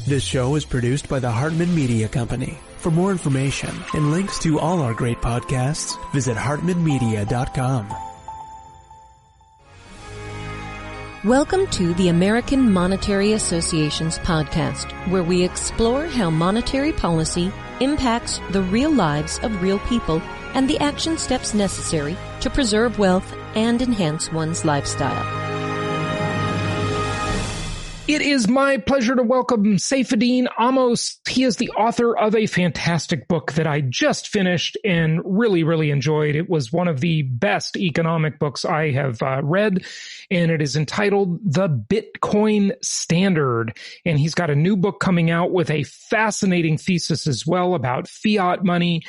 This show is produced by the Hartman Media Company. For more information and links to all our great podcasts, visit hartmanmedia.com. Welcome to the American Monetary Association's podcast, where we explore how monetary policy impacts the real lives of real people and the action steps necessary to preserve wealth and enhance one's lifestyle. It is my pleasure to welcome Saifedean Ammous. He is the author of a fantastic book that I just finished and really enjoyed. It was one of the best economic books I have read, and it is entitled The Bitcoin Standard. And he's got a new book coming out with a fascinating thesis as well about fiat money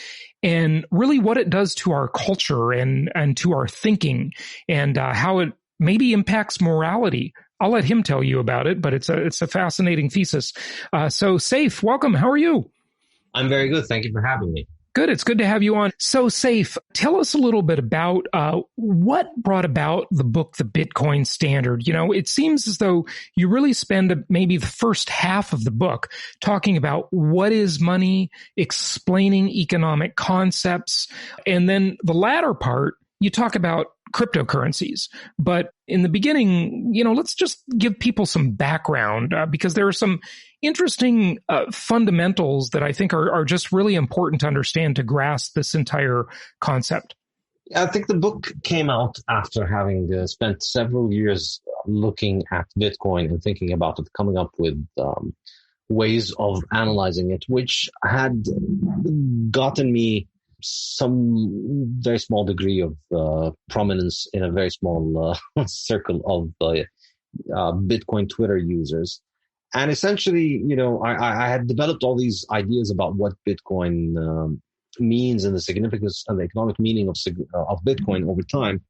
and really what it does to our culture and to our thinking, and how it maybe impacts morality. I'll let him tell you about it, but it's a fascinating thesis. So Saif, welcome. How are you? I'm very good. Thank you for having me. Good. It's good to have you on. So Saif, tell us a little bit about what brought about the book, The Bitcoin Standard. You know, it seems as though you really spend maybe the first half of the book talking about what is money, explaining economic concepts, and then the latter part, you talk about cryptocurrencies. But in the beginning, you know, let's just give people some background because there are some interesting fundamentals that I think are just really important to understand to grasp this entire concept. I think the book came out after having spent several years looking at Bitcoin and thinking about it, coming up with ways of analyzing it, which had gotten me some very small degree of prominence in a very small circle of Bitcoin Twitter users. And essentially, you know, I had developed all these ideas about what Bitcoin means and the significance and the economic meaning of Bitcoin over time.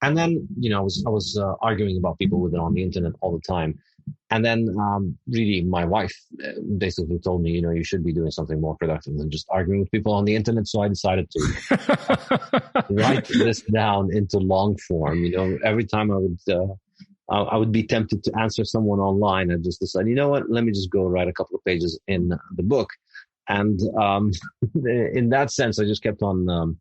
And then, you know, I was arguing about people with it on the internet all the time. And then really my wife basically told me, you know, you should be doing something more productive than just arguing with people on the internet. So I decided to write this down into long form. You know, every time I would be tempted to answer someone online, I just decided, you know what, let me just go write a couple of pages in the book. And in that sense, I just kept on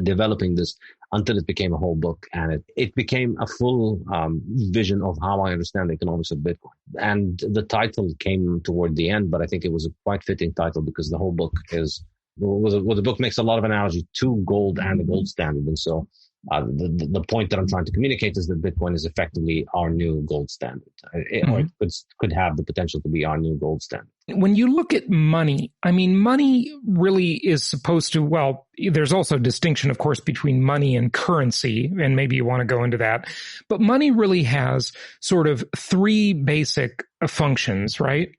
developing this until it became a whole book, and it became a full vision of how I understand the economics of Bitcoin. And the title came toward the end, but I think it was a quite fitting title because the whole book the book makes a lot of analogy to gold and the gold standard. And so the point that I'm trying to communicate is that Bitcoin is effectively our new gold standard. Or it could have the potential to be our new gold standard. When you look at money, I mean, money really is supposed to, well, there's also a distinction, of course, between money and currency, and maybe you want to go into that. But money really has sort of three basic functions, right?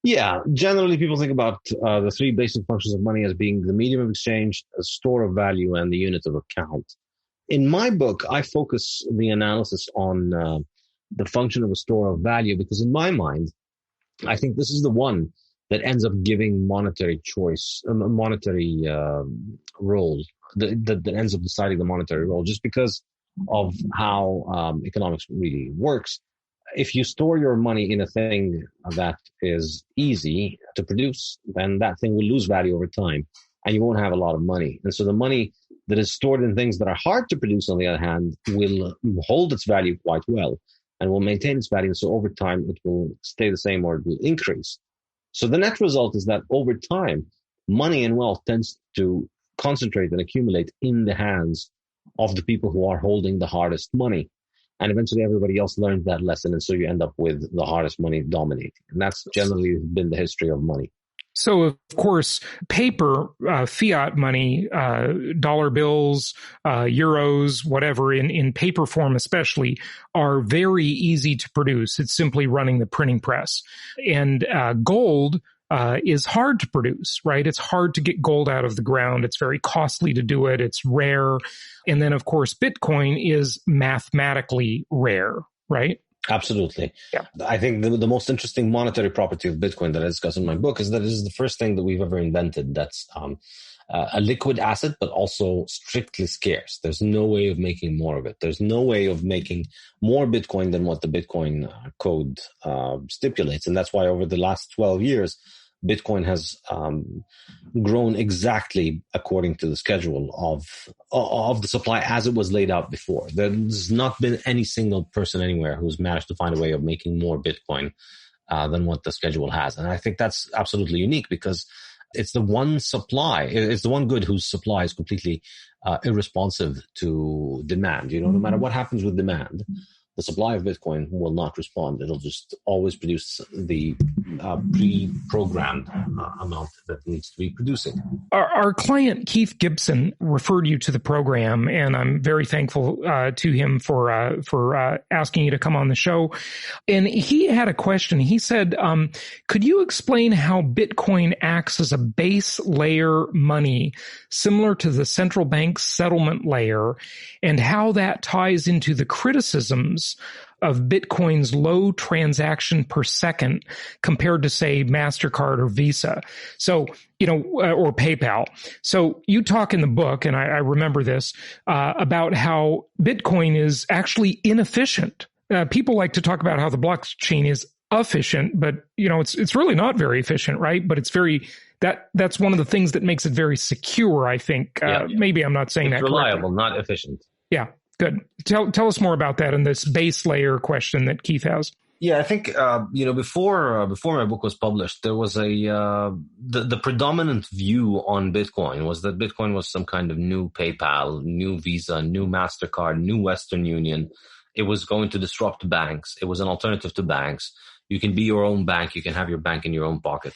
Yeah, generally people think about the three basic functions of money as being the medium of exchange, a store of value, and the unit of account. In my book, I focus the analysis on the function of a store of value because in my mind, I think this is the one that ends up giving monetary choice, a monetary role, that ends up deciding the monetary role just because of how economics really works. If you store your money in a thing that is easy to produce, then that thing will lose value over time and you won't have a lot of money. And so the money that is stored in things that are hard to produce, on the other hand, will hold its value quite well and will maintain its value. So over time, it will stay the same or it will increase. So the net result is that over time, money and wealth tends to concentrate and accumulate in the hands of the people who are holding the hardest money. And eventually everybody else learns that lesson. And so you end up with the hardest money dominating. And that's generally been the history of money. So, of course, paper, fiat money, dollar bills, euros, whatever, in paper form especially, are very easy to produce. It's simply running the printing press. And gold is hard to produce, right? It's hard to get gold out of the ground. It's very costly to do it. It's rare. And then, of course, Bitcoin is mathematically rare, right? Absolutely. Yeah. I think the most interesting monetary property of Bitcoin that I discuss in my book is that it is the first thing that we've ever invented that's a liquid asset, but also strictly scarce. There's no way of making more of it. There's no way of making more Bitcoin than what the Bitcoin code stipulates. And that's why over the last 12 years, Bitcoin has grown exactly according to the schedule of the supply as it was laid out before. There's not been any single person anywhere who's managed to find a way of making more Bitcoin than what the schedule has. And I think that's absolutely unique because it's the one good whose supply is completely irresponsive to demand. No matter what happens with demand, the supply of Bitcoin will not respond. It'll just always produce the pre-programmed amount that it needs to be producing. Our client, Keith Gibson, referred you to the program, and I'm very thankful to him for asking you to come on the show. And he had a question. He said, could you explain how Bitcoin acts as a base layer money similar to the central bank settlement layer, and how that ties into the criticisms of Bitcoin's low transaction per second compared to, say, MasterCard or Visa. So, or PayPal. So you talk in the book, and I remember this, about how Bitcoin is actually inefficient. People like to talk about how the blockchain is efficient, but, it's really not very efficient, right? But it's that's one of the things that makes it very secure, I think. Maybe I'm not saying it's that reliable, correctly. Not efficient. Yeah. Good. Tell us more about that and this base layer question that Keith has. Yeah, I think before my book was published, there was the predominant view on Bitcoin was that Bitcoin was some kind of new PayPal, new Visa, new MasterCard, new Western Union. It was going to disrupt banks. It was an alternative to banks. You can be your own bank. You can have your bank in your own pocket.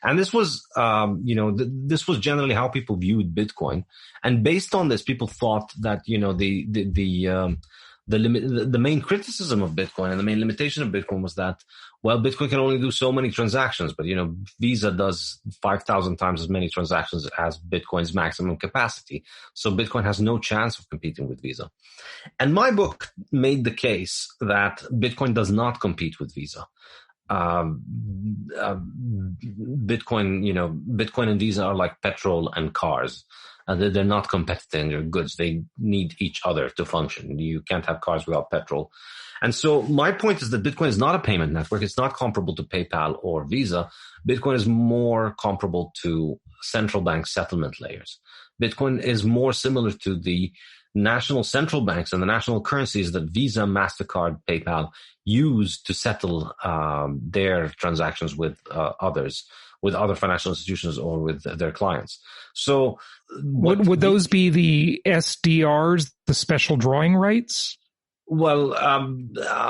And this was, this was generally how people viewed Bitcoin. And based on this, people thought that, the main criticism of Bitcoin and the main limitation of Bitcoin was that, well, Bitcoin can only do so many transactions, but, Visa does 5,000 times as many transactions as Bitcoin's maximum capacity. So Bitcoin has no chance of competing with Visa. And my book made the case that Bitcoin does not compete with Visa. Bitcoin and Visa are like petrol and cars. They're not competitive in goods. They need each other to function. You can't have cars without petrol. And so my point is that Bitcoin is not a payment network. It's not comparable to PayPal or Visa. Bitcoin is more comparable to central bank settlement layers. Bitcoin is more similar to the national central banks and the national currencies that Visa, MasterCard, PayPal use to settle their transactions with others, with other financial institutions or with their clients. So would those be the SDRs, the special drawing rights? Well,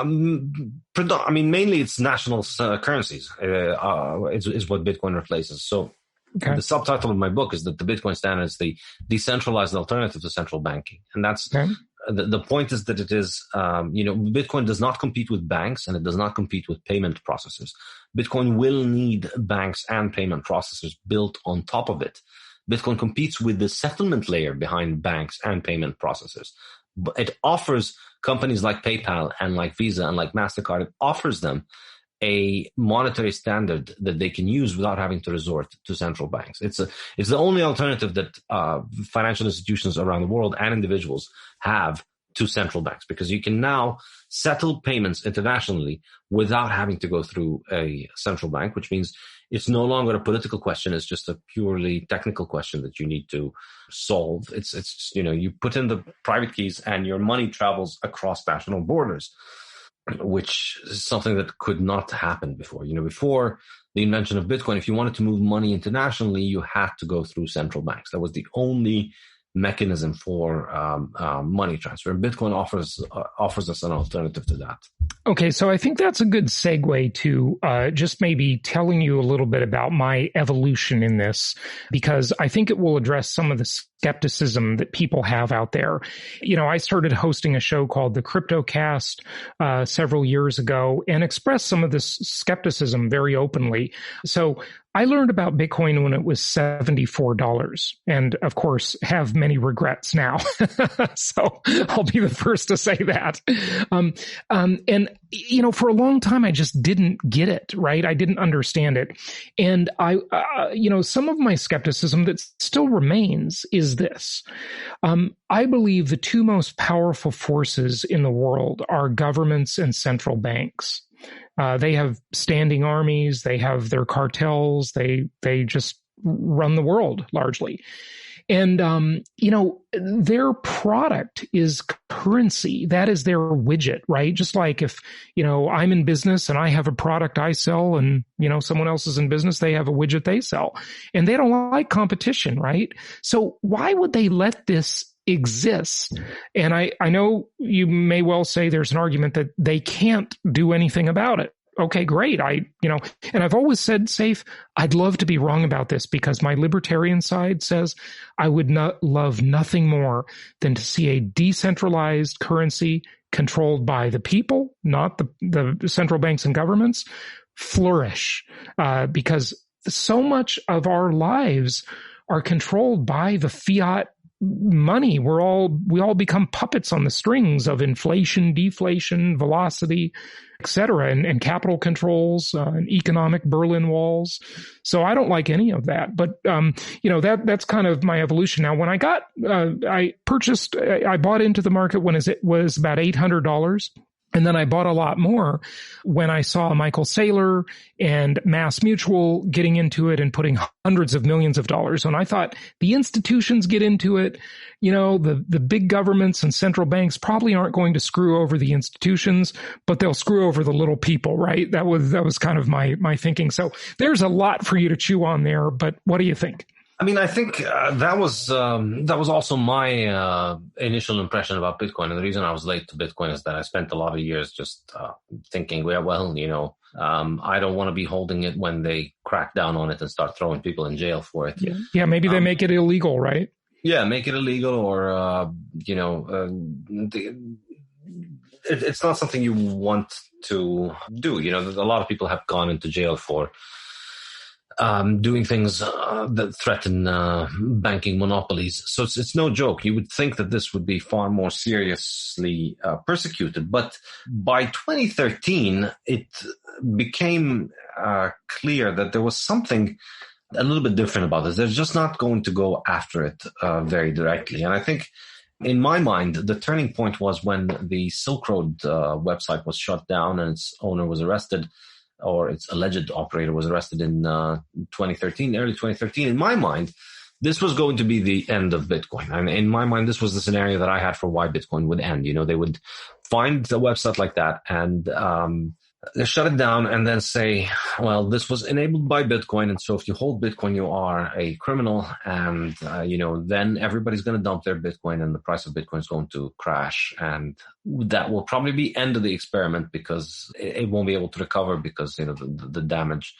mainly it's national currencies is what Bitcoin replaces. So okay. The subtitle of my book is that the Bitcoin standard is the decentralized alternative to central banking. And that's okay. The point is that it is, Bitcoin does not compete with banks and it does not compete with payment processors. Bitcoin will need banks and payment processors built on top of it. Bitcoin competes with the settlement layer behind banks and payment processors. But it offers companies like PayPal and like Visa and like MasterCard, it offers them a monetary standard that they can use without having to resort to central banks. It's the only alternative that financial institutions around the world and individuals have to central banks, because you can now settle payments internationally without having to go through a central bank, which means it's no longer a political question. It's just a purely technical question that you need to solve. It's you put in the private keys and your money travels across national borders, which is something that could not happen before. Before the invention of Bitcoin, if you wanted to move money internationally, you had to go through central banks. That was the only mechanism for money transfer. And Bitcoin offers us an alternative to that. Okay, so I think that's a good segue to just maybe telling you a little bit about my evolution in this, because I think it will address some of the skepticism that people have out there. I started hosting a show called the CryptoCast several years ago and expressed some of this skepticism very openly. So I learned about Bitcoin when it was $74, and of course have many regrets now. So I'll be the first to say that. And for a long time, I just didn't get it, right? I didn't understand it. And some of my skepticism that still remains is this. I believe the two most powerful forces in the world are governments and central banks. They have standing armies. They have their cartels. They just run the world largely. And, their product is currency. That is their widget, right? Just like if, I'm in business and I have a product I sell and, someone else is in business, they have a widget they sell. And they don't like competition, right? So why would they let this exist? And I know you may well say there's an argument that they can't do anything about it. Okay, great. And I've always said, Saif, I'd love to be wrong about this because my libertarian side says I would not love nothing more than to see a decentralized currency controlled by the people, not the central banks and governments, flourish. Because so much of our lives are controlled by the fiat money. We all become puppets on the strings of inflation, deflation, velocity, etc., and capital controls, and economic Berlin walls. So I don't like any of that. But that's kind of my evolution. Now, when I bought into the market when it was about $800. And then I bought a lot more when I saw Michael Saylor and Mass Mutual getting into it and putting hundreds of millions of dollars. And I thought the institutions get into it. The big governments and central banks probably aren't going to screw over the institutions, but they'll screw over the little people, right? That was kind of my thinking. So there's a lot for you to chew on there, but what do you think? I mean, I think that was also my initial impression about Bitcoin. And the reason I was late to Bitcoin is that I spent a lot of years just thinking, I don't want to be holding it when they crack down on it and start throwing people in jail for it. Yeah, maybe they make it illegal, right? Yeah, make it illegal or, it's not something you want to do. A lot of people have gone into jail for doing things that threaten banking monopolies. So it's no joke. You would think that this would be far more seriously persecuted. But by 2013, it became clear that there was something a little bit different about this. They're just not going to go after it very directly. And I think in my mind, the turning point was when the Silk Road website was shut down and its owner was arrested, or its alleged operator was arrested in early 2013. In my mind, this was going to be the end of Bitcoin. And in my mind, this was the scenario that I had for why Bitcoin would end. They would find a website like that and they shut it down and then say, well, this was enabled by Bitcoin. And so if you hold Bitcoin, you are a criminal. And, then everybody's going to dump their Bitcoin and the price of Bitcoin is going to crash. And that will probably be end of the experiment because it won't be able to recover because, the damage.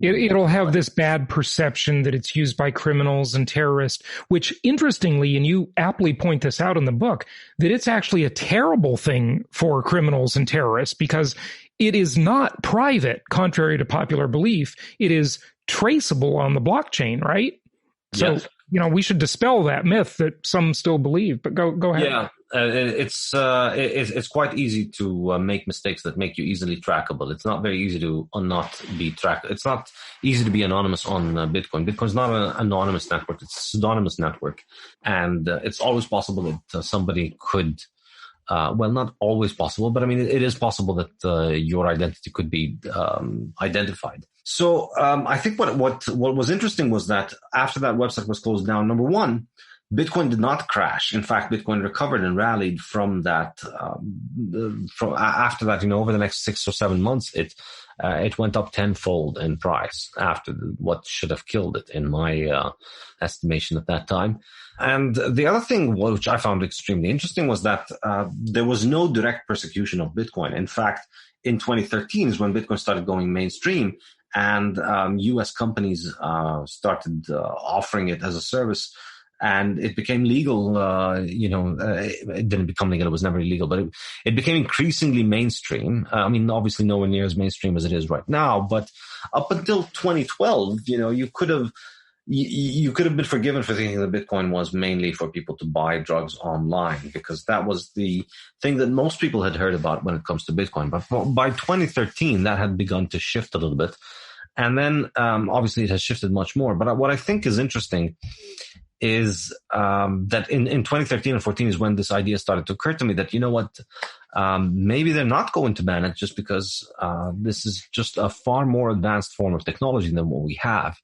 It'll have this bad perception that it's used by criminals and terrorists, which interestingly, and you aptly point this out in the book, that it's actually a terrible thing for criminals and terrorists because it is not private, contrary to popular belief. It is traceable on the blockchain, right? So, yes. We should dispel that myth that some still believe, but go ahead. Yeah. It's quite easy to make mistakes that make you easily trackable. It's not very easy to not be tracked. It's not easy to be anonymous on Bitcoin. Bitcoin's not an anonymous network. It's a pseudonymous network. And it's always possible that somebody could, not always possible, but I mean, it is possible that your identity could be identified. So I think what was interesting was that after that website was closed down, number one, Bitcoin did not crash. In fact, Bitcoin recovered and rallied from that. After that, over the next 6 or 7 months, it went up tenfold in price after what should have killed it, in my estimation at that time. And the other thing, which I found extremely interesting, was that there was no direct persecution of Bitcoin. In fact, in 2013 is when Bitcoin started going mainstream, and U.S. companies started offering it as a service. And it became legal, it didn't become legal, it was never illegal, but it became increasingly mainstream. I mean, obviously nowhere near as mainstream as it is right now, but up until 2012, you could have you could have been forgiven for thinking that Bitcoin was mainly for people to buy drugs online, because that was the thing that most people had heard about when it comes to Bitcoin. But by 2013, that had begun to shift a little bit. And then obviously it has shifted much more. But what I think is interesting is that in 2013 and 14 is when this idea started to occur to me that, you know what, maybe they're not going to ban it just because this is just a far more advanced form of technology than what we have.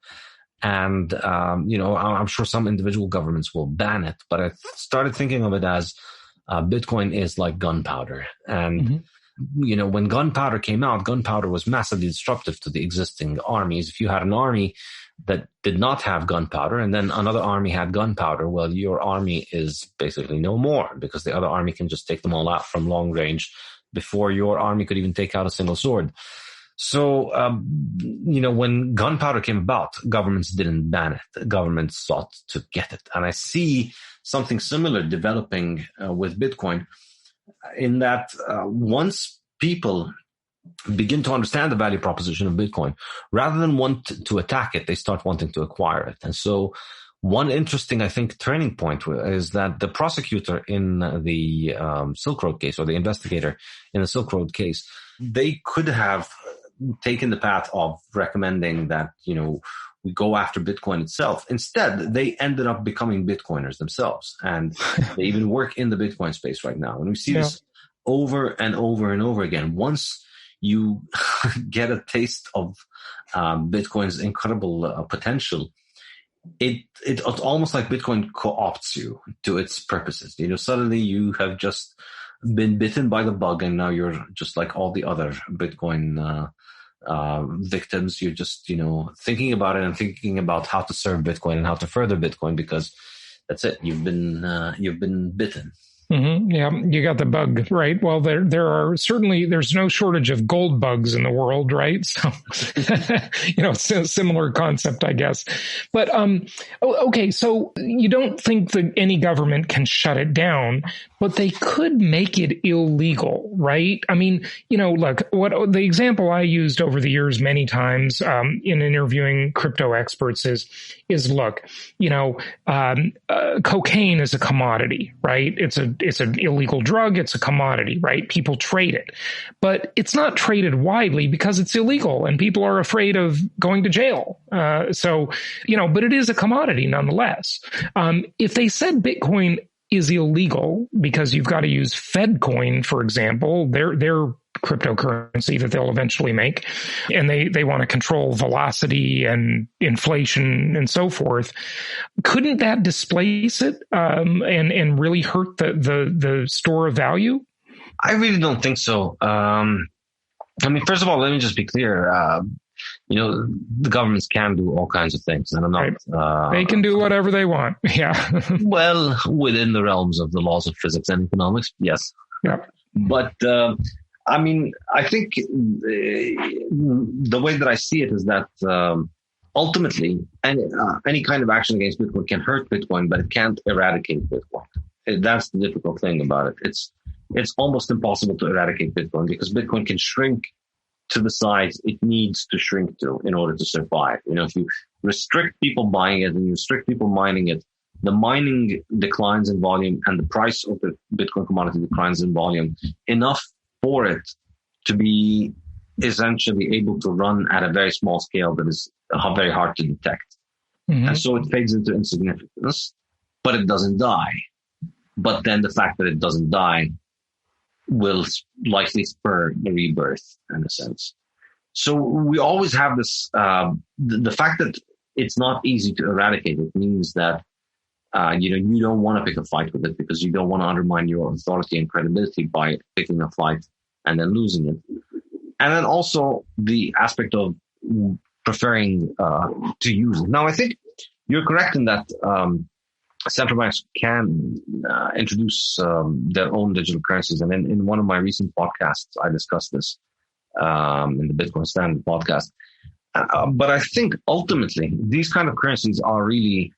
And, I'm sure some individual governments will ban it, but I started thinking of it as Bitcoin is like gunpowder. And, when gunpowder came out, gunpowder was massively disruptive to the existing armies. If you had an army that did not have gunpowder and then another army had gunpowder, well, your army is basically no more because the other army can just take them all out from long range before your army could even take out a single sword. So, when gunpowder came about, governments didn't ban it. Governments sought to get it. And I see something similar developing with Bitcoin in that once people begin to understand the value proposition of Bitcoin, rather than want to attack it, they start wanting to acquire it. And so one interesting, I think, turning point is that the prosecutor in the Silk Road case, or the investigator in the Silk Road case, they could have taken the path of recommending that, we go after Bitcoin itself. Instead, they ended up becoming Bitcoiners themselves. And they even work in the Bitcoin space right now. And we see this over and over and over again. Once you get a taste of Bitcoin's incredible potential, it's almost like Bitcoin co-opts you to its purposes. Suddenly you have just been bitten by the bug, and now you're just like all the other Bitcoin victims. You're just, thinking about it and thinking about how to serve Bitcoin and how to further Bitcoin, because that's it. You've been bitten. Mm-hmm. Yeah, you got the bug, right? Well, there are certainly, there's no shortage of gold bugs in the world, right? So, it's a similar concept, I guess. But, okay, so you don't think that any government can shut it down, but they could make it illegal, right? I mean, look, what the example I used over the years many times, in interviewing crypto experts is look, cocaine is a commodity, right? It's an illegal drug. It's a commodity, right? People trade it, but it's not traded widely because it's illegal and people are afraid of going to jail. But it is a commodity nonetheless. If they said Bitcoin is illegal because you've got to use FedCoin, for example, their cryptocurrency that they'll eventually make, and they want to control velocity and inflation and so forth, couldn't that displace it and really hurt the store of value? I really don't think so. First of all, let me just be clear. The governments can do all kinds of things, and I'm not. Right. They can do whatever they want. Yeah. Well, within the realms of the laws of physics and economics, yes. Yeah. But I think the way that I see it is that ultimately any kind of action against Bitcoin can hurt Bitcoin, but it can't eradicate Bitcoin. That's the difficult thing about it. It's almost impossible to eradicate Bitcoin because Bitcoin can shrink to the size it needs to shrink to in order to survive. If you restrict people buying it and you restrict people mining it, the mining declines in volume and the price of the Bitcoin commodity declines in volume enough for it to be essentially able to run at a very small scale that is very hard to detect. Mm-hmm. And so it fades into insignificance, but it doesn't die. But then the fact that it doesn't die will likely spur the rebirth in a sense. So we always have this, the fact that it's not easy to eradicate it means that, you don't want to pick a fight with it because you don't want to undermine your authority and credibility by picking a fight and then losing it. And then also the aspect of preferring to use it. Now, I think you're correct in that central banks can introduce their own digital currencies. And in one of my recent podcasts, I discussed this in the Bitcoin Standard podcast. But I think ultimately these kind of currencies are really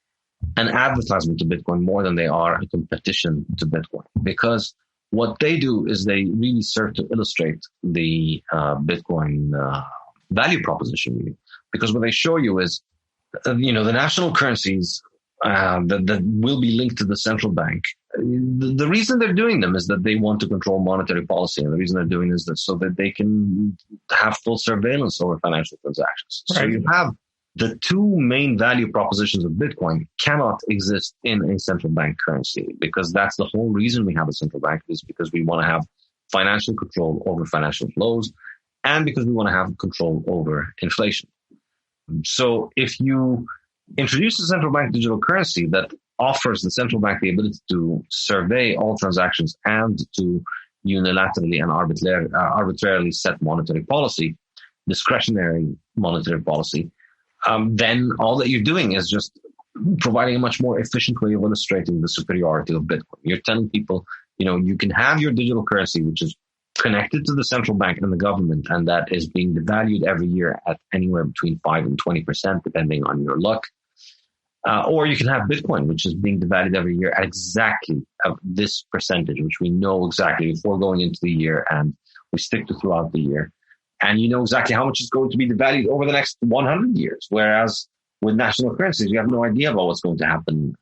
an advertisement to Bitcoin more than they are a competition to Bitcoin, because what they do is they really serve to illustrate the Bitcoin value proposition. Really. Because what they show you is the national currencies that will be linked to the central bank. The reason they're doing them is that they want to control monetary policy. And the reason they're doing is that so that they can have full surveillance over financial transactions. Right. So you have the two main value propositions of Bitcoin cannot exist in a central bank currency, because that's the whole reason we have a central bank, is because we want to have financial control over financial flows and because we want to have control over inflation. So if you introduce a central bank digital currency that offers the central bank the ability to survey all transactions and to unilaterally and arbitrarily set monetary policy, discretionary monetary policy, then all that you're doing is just providing a much more efficient way of illustrating the superiority of Bitcoin. You're telling people, you can have your digital currency, which is connected to the central bank and the government, and that is being devalued every year at anywhere between 5 and 20%, depending on your luck. Or you can have Bitcoin, which is being devalued every year at exactly this percentage, which we know exactly before going into the year, and we stick to throughout the year. And you know exactly how much is going to be devalued over the next 100 years. Whereas with national currencies, you have no idea about what's going to happen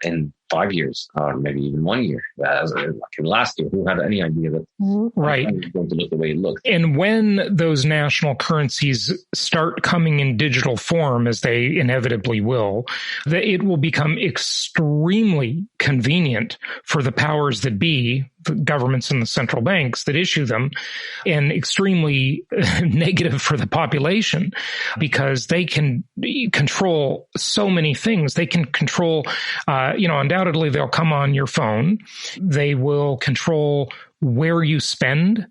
in 5 years or maybe even 1 year. Like in last year, who had any idea that right. it was going to look the way it looked? And when those national currencies start coming in digital form, as they inevitably will, it will become extremely convenient for the powers that be, the governments and the central banks that issue them, and extremely negative for the population, because they can control so many things. They can control, undoubtedly they'll come on your phone. They will control where you spend,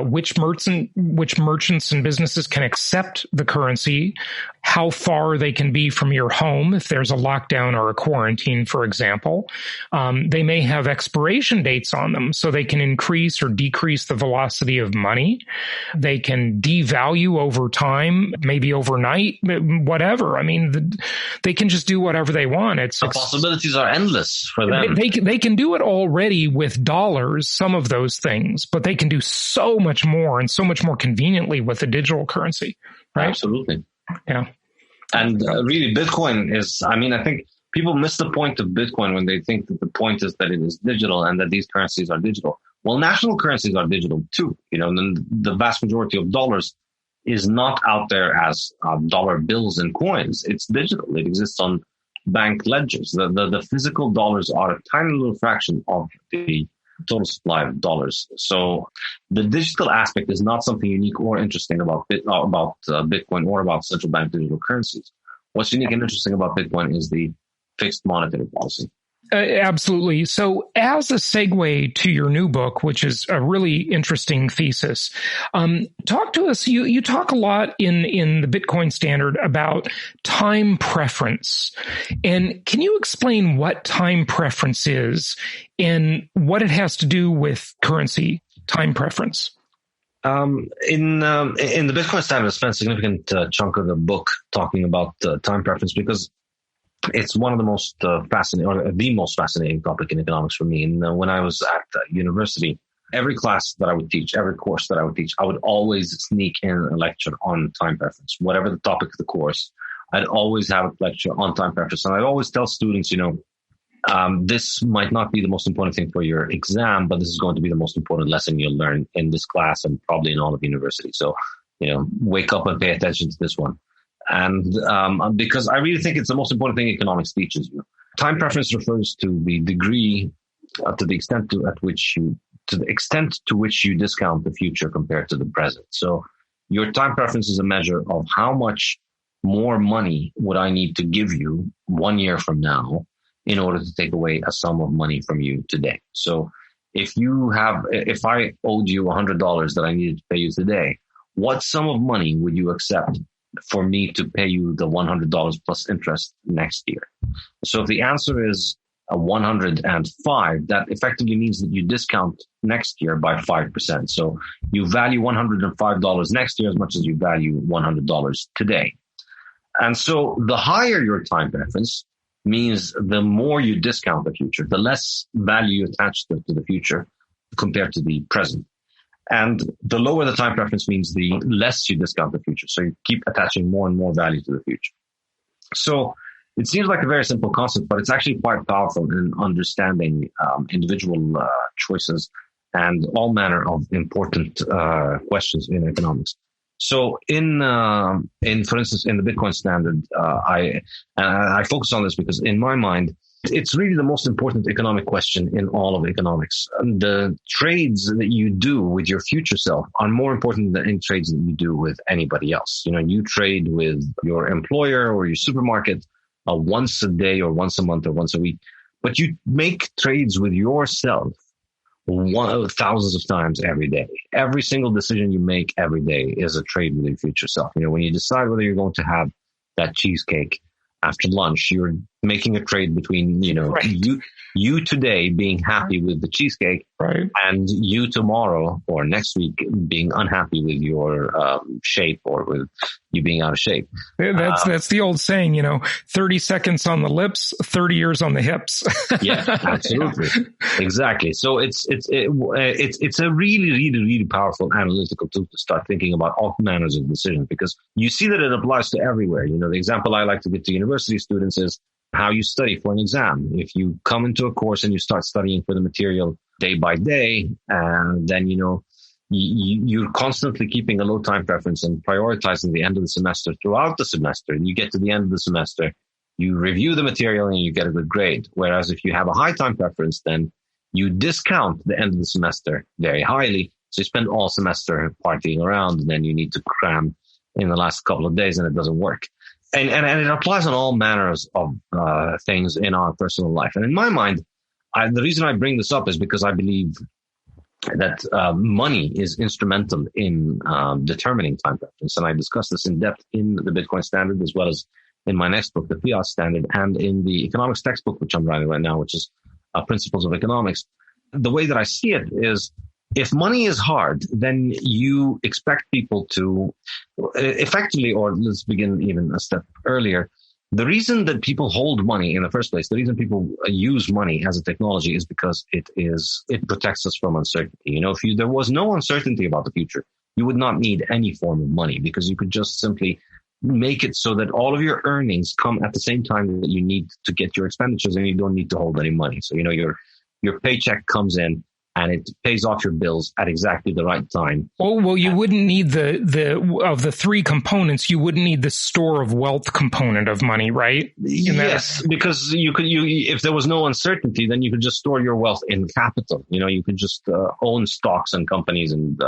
which merchants and businesses can accept the currency, how far they can be from your home if there's a lockdown or a quarantine, for example. They may have expiration dates on them, so they can increase or decrease the velocity of money. They can devalue over time, maybe overnight, whatever. I mean, they can just do whatever they want. The possibilities are endless for them. They can do it already with dollars, some of those things, but they can do so much more and so much more conveniently with a digital currency, right? Absolutely. Yeah. And really, Bitcoin is, I think people miss the point of Bitcoin when they think that the point is that it is digital and that these currencies are digital. Well, national currencies are digital too. And the vast majority of dollars is not out there as dollar bills and coins. It's digital. It exists on bank ledgers. The physical dollars are a tiny little fraction of the total supply of dollars. So the digital aspect is not something unique or interesting about Bitcoin or about central bank digital currencies. What's unique and interesting about Bitcoin is the fixed monetary policy. Absolutely. So as a segue to your new book, which is a really interesting thesis, talk to us. You talk a lot in the Bitcoin Standard about time preference. And can you explain what time preference is and what it has to do with currency time preference? In the Bitcoin Standard, I spent a significant chunk of the book talking about time preference because it's one of the most fascinating, or the most fascinating topic in economics for me. And when I was at university, every class that I would teach, every course that I would teach, I would always sneak in a lecture on time preference. Whatever the topic of the course, I'd always have a lecture on time preference. And I'd always tell students, this might not be the most important thing for your exam, but this is going to be the most important lesson you'll learn in this class and probably in all of university. So, wake up and pay attention to this one. And because I really think it's the most important thing economics teaches you. Time preference refers to the degree, to the extent to which you discount the future compared to the present. So your time preference is a measure of how much more money would I need to give you 1 year from now in order to take away a sum of money from you today. So if I owed you $100 that I needed to pay you today, what sum of money would you accept for me to pay you the $100 plus interest next year? So if the answer is 105, that effectively means that you discount next year by 5%. So you value $105 next year as much as you value $100 today. And so the higher your time preference means the more you discount the future, the less value you attach to the future compared to the present. And the lower the time preference means the less you discount the future. So you keep attaching more and more value to the future. So it seems like a very simple concept, but it's actually quite powerful in understanding individual choices and all manner of important questions in economics. So for instance, in the Bitcoin standard, I focus on this because in my mind, it's really the most important economic question in all of economics. The trades that you do with your future self are more important than any trades that you do with anybody else. You trade with your employer or your supermarket once a day or once a month or once a week, but you make trades with yourself thousands of times every day. Every single decision you make every day is a trade with your future self. When you decide whether you're going to have that cheesecake after lunch, you're making a trade between, right. you today being happy with the cheesecake, right, and you tomorrow or next week being unhappy with your shape or with you being out of shape. That's the old saying, 30 seconds on the lips, 30 years on the hips. Yeah, absolutely. Yeah. Exactly. So it's a really, really, really powerful analytical tool to start thinking about all manners of decisions, because you see that it applies to everywhere. The example I like to give to university students is how you study for an exam. If you come into a course and you start studying for the material day by day, then, you're constantly keeping a low time preference and prioritizing the end of the semester throughout the semester. And you get to the end of the semester, you review the material and you get a good grade. Whereas if you have a high time preference, then you discount the end of the semester very highly. So you spend all semester partying around, and then you need to cram in the last couple of days and it doesn't work. And it applies on all manners of things in our personal life. And in my mind, the reason I bring this up is because I believe that money is instrumental in determining time preference. And I discuss this in depth in the Bitcoin standard, as well as in my next book, the Fiat standard, and in the economics textbook, which I'm writing right now, which is Principles of Economics. The way that I see it is, if money is hard, then you expect people to effectively, or let's begin even a step earlier, the reason that people hold money in the first place, the reason people use money as a technology is because it protects us from uncertainty. If there was no uncertainty about the future, you would not need any form of money, because you could just simply make it so that all of your earnings come at the same time that you need to get your expenditures, and you don't need to hold any money. So, your paycheck comes in and it pays off your bills at exactly the right time. Well, you wouldn't need the three components. You wouldn't need the store of wealth component of money, right? Yes, because if there was no uncertainty, then you could just store your wealth in capital. You could just own stocks and companies and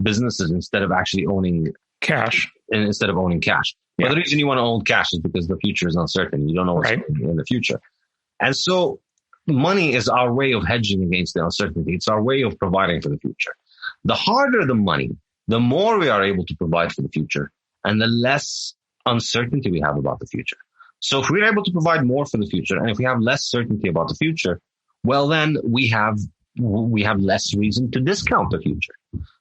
businesses instead of actually owning cash. Instead of owning cash. Yeah. But the reason you want to own cash is because the future is uncertain. You don't know what's happening in the future. And so money is our way of hedging against the uncertainty. It's our way of providing for the future. The harder the money, the more we are able to provide for the future, and the less uncertainty we have about the future. So if we're able to provide more for the future, and if we have less certainty about the future, well, then we have less reason to discount the future.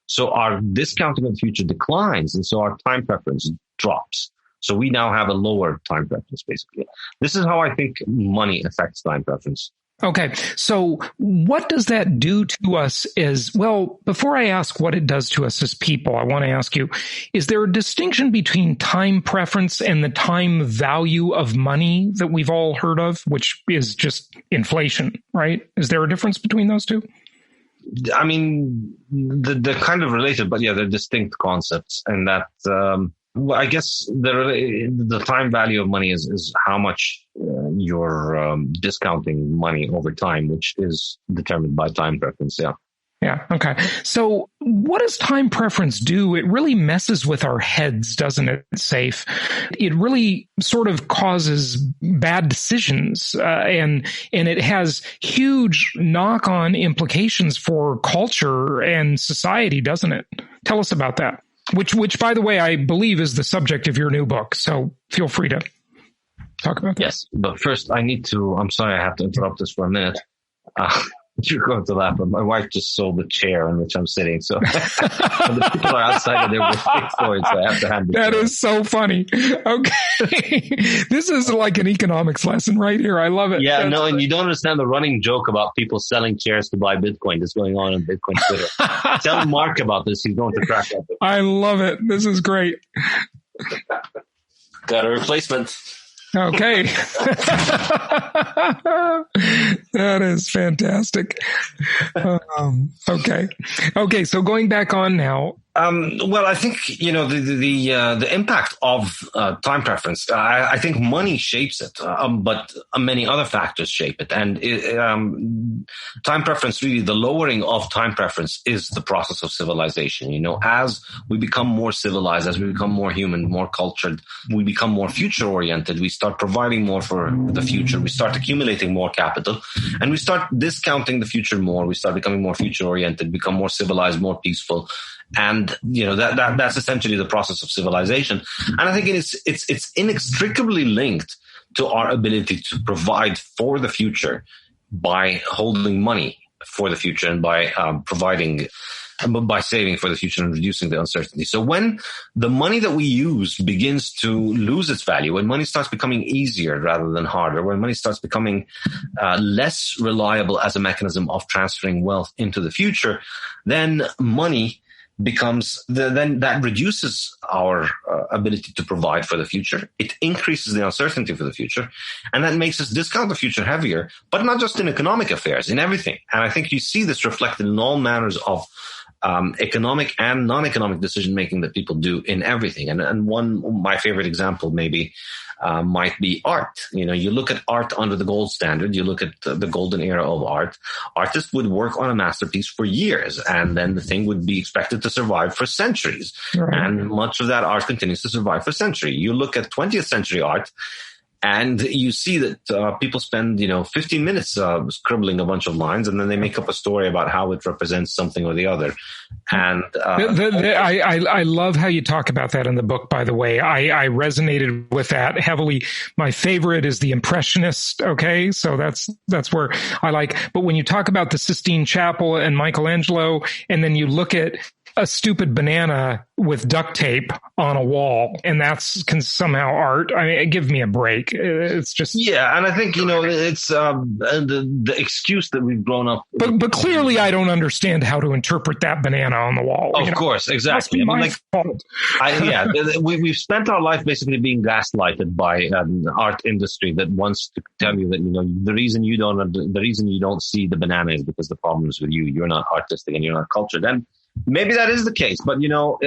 So our discounting of the future declines, and so our time preference drops. So we now have a lower time preference, basically. This is how I think money affects time preference. Okay, so what does that do to us before I ask what it does to us as people, I want to ask you, is there a distinction between time preference and the time value of money that we've all heard of, which is just inflation, right? Is there a difference between those two? I mean, they're kind of related, but yeah, they're distinct concepts. And that, I guess the time value of money is how much you're discounting money over time, which is determined by time preference. Yeah. Yeah. Okay. So what does time preference do? It really messes with our heads, doesn't it, Saif? It really sort of causes bad decisions, and it has huge knock-on implications for culture and society, doesn't it? Tell us about that. Which, by the way, I believe is the subject of your new book. So feel free to talk about that. Yes, but first I'm sorry, I have to interrupt this for a minute. You're going to laugh, but my wife just sold the chair on which I'm sitting. So the people are outside and they're waiting for it, so I have to hand it. That is so funny. Okay. This is like an economics lesson right here. I love it. Yeah, and you don't understand the running joke about people selling chairs to buy Bitcoin that's going on Bitcoin Twitter. Tell Mark about this. He's going to crack up. I love it. This is great. Got a replacement. Okay. That is fantastic. Okay. So going back on now. Well, I think, the impact of time preference, I think money shapes it, but many other factors shape it. And time preference, really, the lowering of time preference is the process of civilization. As we become more civilized, as we become more human, more cultured, we become more future oriented. We start providing more for the future. We start accumulating more capital, and we start discounting the future more. We start becoming more future oriented, become more civilized, more peaceful. And, that's essentially the process of civilization. And I think it's inextricably linked to our ability to provide for the future by holding money for the future and by by saving for the future and reducing the uncertainty. So when the money that we use begins to lose its value, when money starts becoming easier rather than harder, when money starts becoming less reliable as a mechanism of transferring wealth into the future, then money becomes then that reduces our ability to provide for the future. It increases the uncertainty for the future, and that makes us discount the future heavier, but not just in economic affairs, in everything. And I think you see this reflected in all manners of economic and non-economic decision making that people do in everything. And my favorite example maybe might be art. You look at art under the gold standard, you look at the golden era of art. Artists would work on a masterpiece for years, and then the thing would be expected to survive for centuries. Right. And much of that art continues to survive for centuries. You look at 20th century art, and you see that people spend, 15 minutes scribbling a bunch of lines, and then they make up a story about how it represents something or the other. And I love how you talk about that in the book, by the way. I resonated with that heavily. My favorite is the Impressionist. Okay. So that's where I like. But when you talk about the Sistine Chapel and Michelangelo, and then you look at a stupid banana with duct tape on a wall, and that's somehow art. I mean, give me a break. It's just and I think it's the excuse that we've grown up. But clearly, I don't understand how to interpret that banana on the wall. Of course, exactly. I mean, fault. We've spent our life basically being gaslighted by an art industry that wants to tell you that the reason you don't see the banana is because the problem is with you. You're not artistic and you're not cultured. And maybe that is the case, but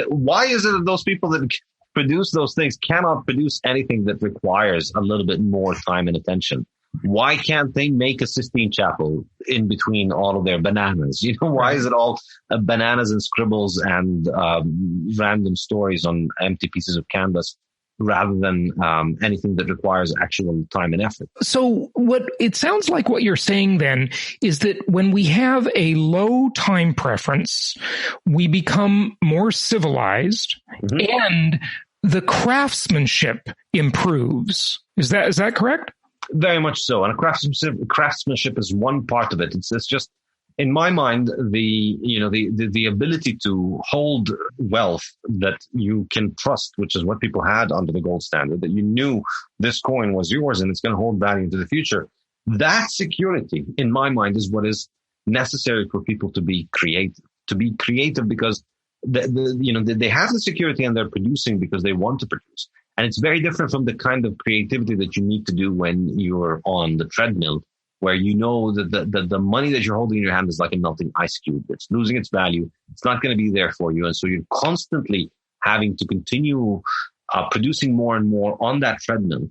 why is it that those people that produce those things cannot produce anything that requires a little bit more time and attention? Why can't they make a Sistine Chapel in between all of their bananas? Why is it all bananas and scribbles and random stories on empty pieces of canvas, rather than anything that requires actual time and effort? So what it sounds like what you're saying then is that when we have a low time preference, we become more civilized, and the craftsmanship improves. Is that correct? Very much so. And craftsmanship is one part of it. It's just, in my mind, the ability to hold wealth that you can trust, which is what people had under the gold standard, that you knew this coin was yours and it's going to hold value into the future. That security, in my mind, is what is necessary for people to be creative. To be creative because they have the security and they're producing because they want to produce. And it's very different from the kind of creativity that you need to do when you're on the treadmill, where that the money that you're holding in your hand is like a melting ice cube. It's losing its value. It's not going to be there for you. And so you're constantly having to continue producing more and more on that treadmill.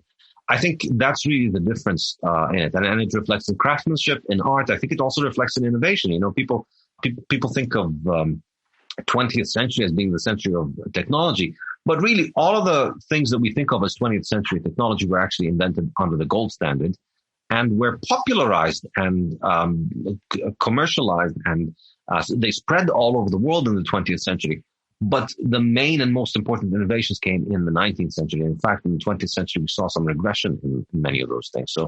I think that's really the difference in it. And it reflects in craftsmanship, in art. I think it also reflects in innovation. People think of 20th century as being the century of technology. But really, all of the things that we think of as 20th century technology were actually invented under the gold standard, and were popularized and commercialized, and they spread all over the world in the 20th century. But the main and most important innovations came in the 19th century. In fact, in the 20th century, we saw some regression in many of those things. So,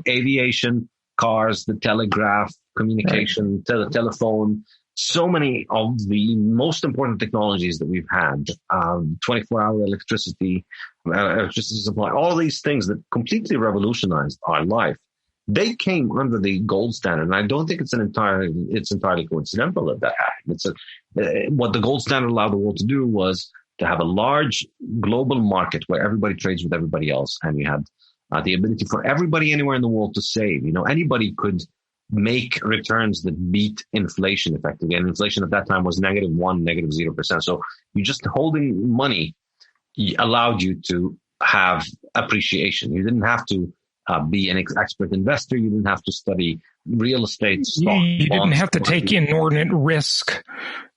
aviation, cars, the telegraph, communication, telephone, so many of the most important technologies that we've had, 24-hour electricity supply, all these things that completely revolutionized our life, they came under the gold standard. And I don't think it's entirely coincidental that happened. What the gold standard allowed the world to do was to have a large global market where everybody trades with everybody else. And you had the ability for everybody anywhere in the world to save. Anybody could make returns that beat inflation effectively. And inflation at that time was -1%, -0%. So you just holding money allowed you to have appreciation. You didn't have to be an expert investor. You didn't have to study real estate, stock, you didn't have to take inordinate risk.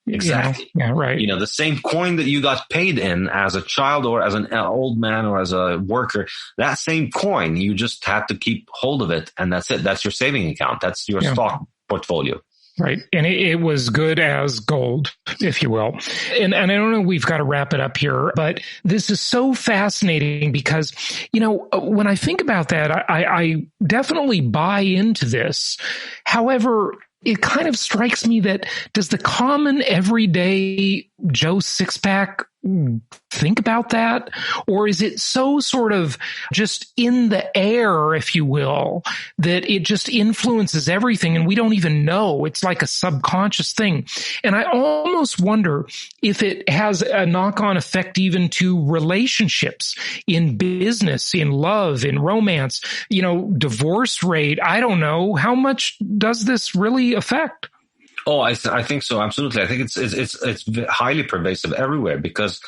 Exactly. Yeah, right. The same coin that you got paid in as a child or as an old man or as a worker, that same coin, you just had to keep hold of it. And that's it. That's your saving account. That's your stock portfolio. Right. And it was good as gold, if you will. And I don't know, we've got to wrap it up here, but this is so fascinating because, when I think about that, I definitely buy into this. However, it kind of strikes me that does the common everyday Joe Sixpack think about that? Or is it so sort of just in the air, if you will, that it just influences everything and we don't even know? It's like a subconscious thing. And I almost wonder if it has a knock-on effect even to relationships, in business, in love, in romance, divorce rate. I don't know. How much does this really affect? Oh, I think so. Absolutely. I think it's highly pervasive everywhere because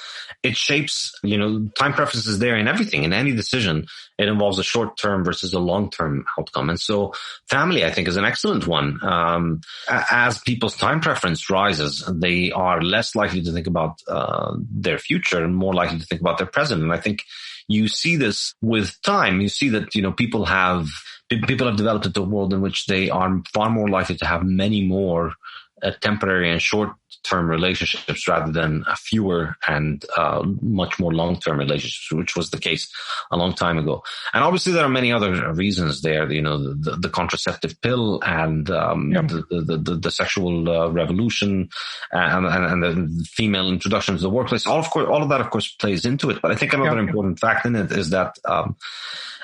it shapes, time preferences there in everything. In any decision, it involves a short-term versus a long-term outcome. And so family, I think, is an excellent one. As people's time preference rises, they are less likely to think about their future and more likely to think about their present. And I think you see this with time. You see that, people have developed into a world in which they are far more likely to have many more temporary and short-term relationships rather than fewer and much more long-term relationships, which was the case a long time ago. And obviously there are many other reasons there, the contraceptive pill and the sexual revolution and the female introduction to the workplace. All of that, of course, plays into it. But I think another important fact in it is that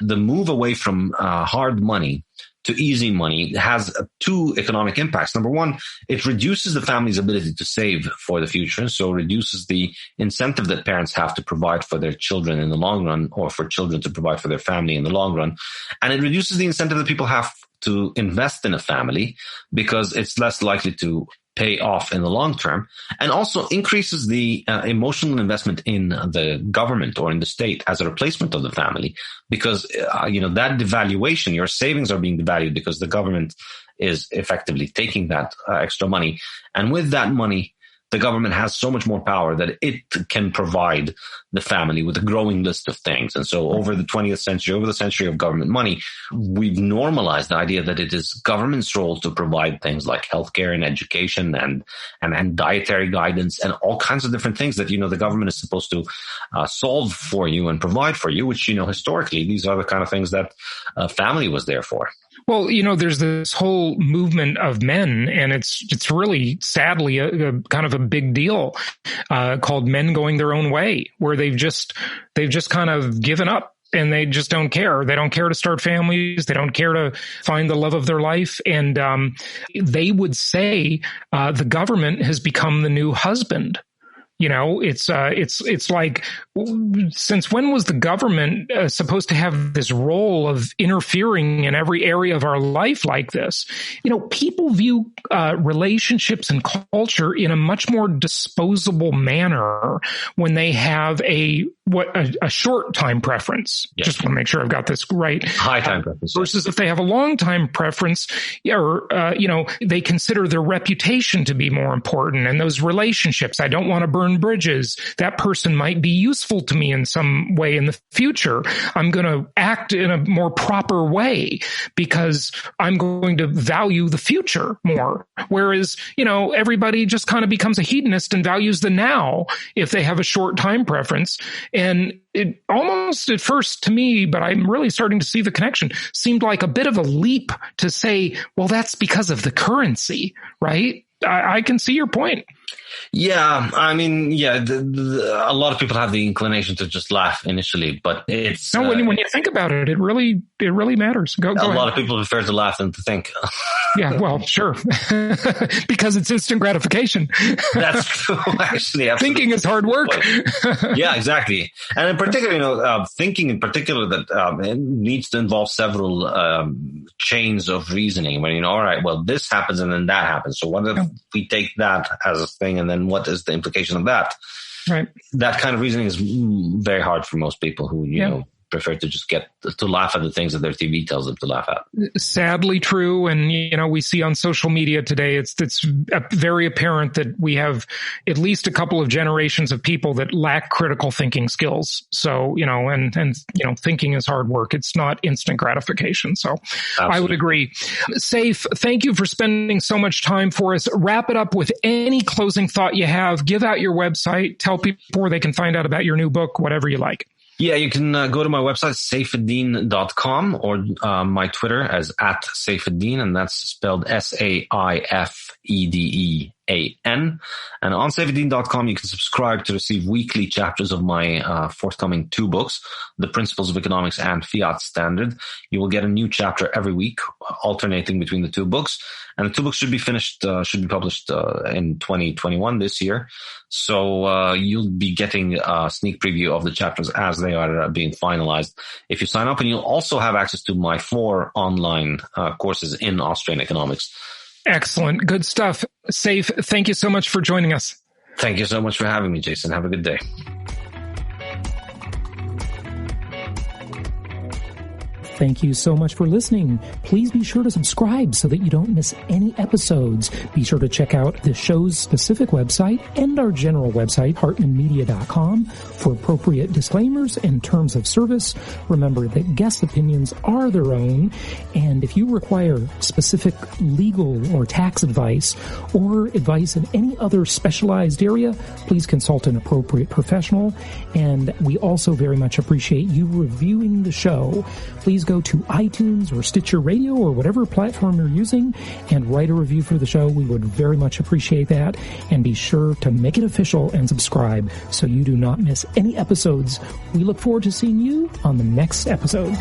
the move away from hard money to easy money has two economic impacts. Number one, it reduces the family's ability to save for the future. So reduces the incentive that parents have to provide for their children in the long run, or for children to provide for their family in the long run. And it reduces the incentive that people have to invest in a family because it's less likely to pay off in the long term, and also increases the emotional investment in the government or in the state as a replacement of the family, because that devaluation, your savings are being devalued because the government is effectively taking that extra money, and with that money, the government has so much more power that it can provide the family with a growing list of things. And so over the 20th century, over the century of government money, we've normalized the idea that it is government's role to provide things like healthcare and education and dietary guidance and all kinds of different things that, the government is supposed to solve for you and provide for you, which, historically, these are the kind of things that family was there for. Well, there's this whole movement of men, and it's really sadly a kind of a big deal, called men going their own way, where they've just kind of given up and they just don't care. They don't care to start families. They don't care to find the love of their life. And, they would say, the government has become the new husband. It's like, since when was the government supposed to have this role of interfering in every area of our life like this? People view relationships and culture in a much more disposable manner when they have a short time preference. Yes. Just want to make sure I've got this right. High time preference. Versus if they have a long time preference, they consider their reputation to be more important, and those relationships. I don't want to burn bridges. That person might be useful to me in some way in the future. I'm going to act in a more proper way because I'm going to value the future more. Whereas, everybody just kind of becomes a hedonist and values the now if they have a short time preference. And it almost at first to me, but I'm really starting to see the connection, seemed like a bit of a leap to say, well, that's because of the currency, right? I can see your point. Yeah, I mean, a lot of people have the inclination to just laugh initially, but it's when you think about it, it really matters. Go a ahead. lot of people prefer to laugh than to think. Yeah, well, sure, because it's instant gratification. That's true, actually. Absolutely. Thinking is hard work. Yeah, exactly. And in particular, thinking in particular that it needs to involve several chains of reasoning. When all right, well, this happens and then that happens. So what if we take that as a thing, and then what is the implication of that? Right. That kind of reasoning is very hard for most people who you know prefer to just get to laugh at the things that their TV tells them to laugh at. Sadly true. And, we see on social media today, it's very apparent that we have at least a couple of generations of people that lack critical thinking skills. So, and thinking is hard work. It's not instant gratification. So absolutely. I would agree. Saif, thank you for spending so much time for us. Wrap it up with any closing thought you have. Give out your website. Tell people where they can find out about your new book, whatever you like. Yeah, you can go to my website, Saifedean.com, or my Twitter as @Saifedean, and that's spelled Saifedean. And on Saifedean.com, you can subscribe to receive weekly chapters of my forthcoming 2 books, The Principles of Economics and Fiat Standard. You will get a new chapter every week, alternating between the 2 books. And the 2 books should be published in 2021 this year. So you'll be getting a sneak preview of the chapters as they are being finalized if you sign up. And you'll also have access to my 4 online courses in Austrian economics. Excellent. Good stuff. Saif, thank you so much for joining us. Thank you so much for having me, Jason. Have a good day. Thank you so much for listening. Please be sure to subscribe so that you don't miss any episodes. Be sure to check out the show's specific website and our general website, hartmanmedia.com, for appropriate disclaimers and terms of service. Remember that guest opinions are their own, and if you require specific legal or tax advice or advice in any other specialized area, please consult an appropriate professional. And we also very much appreciate you reviewing the show. Please go to iTunes or Stitcher Radio or whatever platform you're using and write a review for the show. We would very much appreciate that. And be sure to make it official and subscribe so you do not miss any episodes. We look forward to seeing you on the next episode.